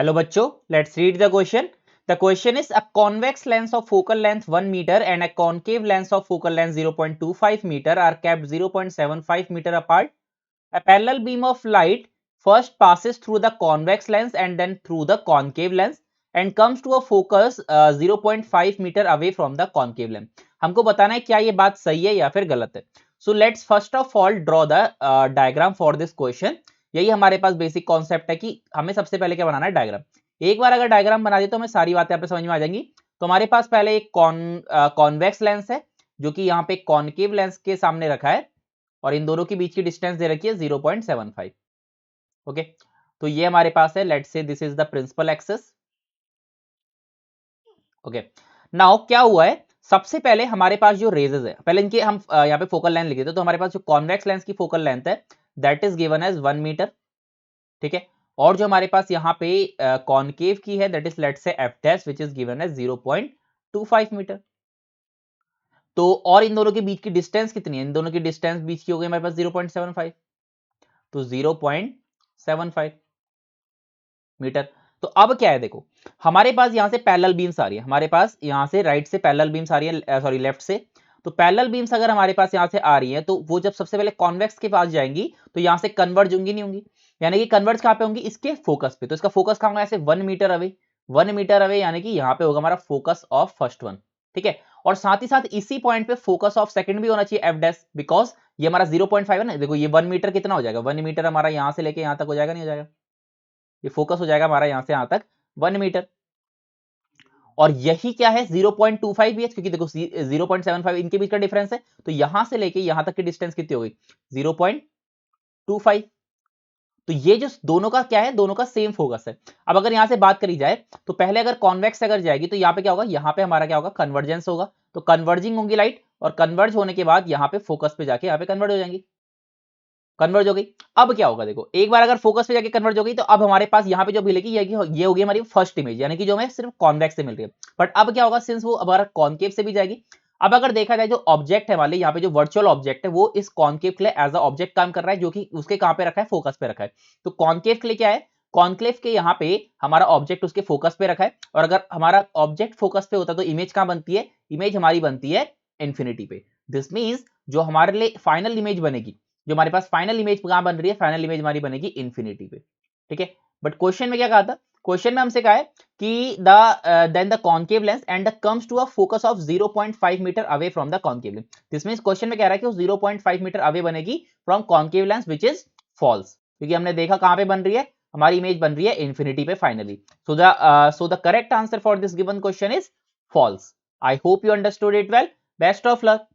Hello बच्चों, let's read the question. The question is a convex lens of focal length 1 meter and a concave lens of focal length 0.25 meter are kept 0.75 meter apart. A parallel beam of light first passes through the convex lens and then through the concave lens and comes to a focus 0.5 meter away from the concave lens. हमको बताना है क्या ये बात सही है या फिर गलत है. So let's first of all draw the diagram for this question. यही हमारे पास बेसिक कॉन्सेप्ट है कि हमें सबसे पहले क्या बनाना है, डायग्राम. एक बार अगर डायग्राम बना दे तो हमें सारी बातें यहाँ पे समझ में आ जाएंगी. तो हमारे पास पहले एक कॉन्वेक्स लेंस है जो कि यहाँ पे कॉनकेव लेंस के सामने रखा है और इन दोनों के बीच की डिस्टेंस दे रखी है 0.75. ओके, तो ये हमारे पास है. Let's say this is the principal axis. Okay, now क्या हुआ है, सबसे पहले हमारे पास जो रेजेस है, पहले इनके हम यहाँ पे फोकल लेंथ लिखे थे. तो हमारे पास जो कॉन्वेक्स लेंस की फोकल लेंथ है that is given as 1 metre. ठीक है, और जो हमारे पास यहाँ पे कॉनकेव की है that is let's say F dash which is given as 0.25 metre. तो और इन दोनों के बीच की डिस्टेंस कितनी है, इन दोनों की डिस्टेंस बीच की हो गई हमारे पास 0.75. तो 0.75 मीटर. तो अब क्या है, देखो हमारे पास यहां से पैरेलल बीम्स आ रही है, हमारे पास यहां से राइट से पैरेलल बीम्स आ रही है, सॉरी लेफ्ट से. तो पैरेलल बीम्स अगर हमारे पास यहां से आ रही है तो वो जब सबसे पहले कॉन्वेक्स के पास जाएंगी तो यहां से कन्वर्ज होंगी नहीं होंगी, यानी कि कन्वर्ज कहां पे होंगी, इसके फोकस पे. तो इसका फोकस कहां होगा, ऐसे 1 मीटर अवे. 1 मीटर अवे यानी कि यहां पे होगा हमारा फोकस ऑफ फर्स्ट वन. ठीक है, और साथ ही साथ इसी पॉइंट पे फोकस ऑफ सेकंड भी होना चाहिए एफ डैश, बिकॉज ये हमारा 0.5 है ना. देखो ये 1 मीटर कितना हो जाएगा, 1 मीटर हमारा यहां से लेके यहां तक हो जाएगा, नहीं हो जाएगा, ये फोकस हो जाएगा हमारा यहां से यहां तक 1 मीटर. और यही क्या है 0.25 भी है, क्योंकि देखो 0.75 इनके बीच का डिफरेंस है. तो यहां से लेके यहां तक की डिस्टेंस कितनी हो गई, 0.25. तो ये जो दोनों का क्या है, दोनों का सेम फोकस है. अब अगर यहां से बात करी जाए तो पहले अगर कॉन्वेक्स अगर जाएगी तो यहां पे क्या होगा, यहां पे हमारा क्या होगा, कन्वर्जेंस होगा. तो कन्वर्जिंग होंगी लाइट और कन्वर्ज होने के बाद यहां पे फोकस पे जाके यहां पे कन्वर्ट हो जाएंगी, कन्वर्ज हो गई. अब क्या होगा, देखो एक बार अगर फोकस पे जाके कन्वर्ज हो गई तो अब हमारे पास यहाँ पे जो मिलेगी ये होगी हमारी फर्स्ट इमेज, यानी कि जो हमें सिर्फ कॉन्वेक्स से मिल रही है. बट अब क्या होगा, सिंस वो हमारा कॉनकेव से भी जाएगी. अब अगर देखा जाए जो ऑब्जेक्ट है मान ली यहाँ पे जो वर्चुअल ऑब्जेक्ट है वो इस कॉनकेव के लिए एज अ ऑब्जेक्ट काम कर रहा है, जो कि उसके कहां पे रखा है, फोकस पे रखा है. तो कॉनकेव के लिए क्या है, कॉन्क्लेव के यहाँ पे हमारा ऑब्जेक्ट उसके फोकस पे रखा है. और अगर हमारा ऑब्जेक्ट फोकस पे होता है तो इमेज कहां बनती है, इमेज हमारी बनती है इंफिनिटी पे. दिस मीन्स जो हमारे लिए फाइनल इमेज बनेगी, जो हमारे पास फाइनल इमेज कहां बन रही है, फाइनल इमेज हमारी बनेगी इंफिनिटी पे. ठीक है, बट क्वेश्चन में क्या कहा था, क्वेश्चन में हमसे कहा है कि then the concave lens and comes to a focus of 0.5 metre away from the concave lens. This means question में कह रहा है कि वो 0.5 मीटर अवे बनेगी from concave lens which is false, क्योंकि हमने देखा कहां पे बन रही है, हमारी इमेज बन रही है इंफिनिटी पे finally. So the correct answer for this given question is false. I hope you understood it well. Best of luck.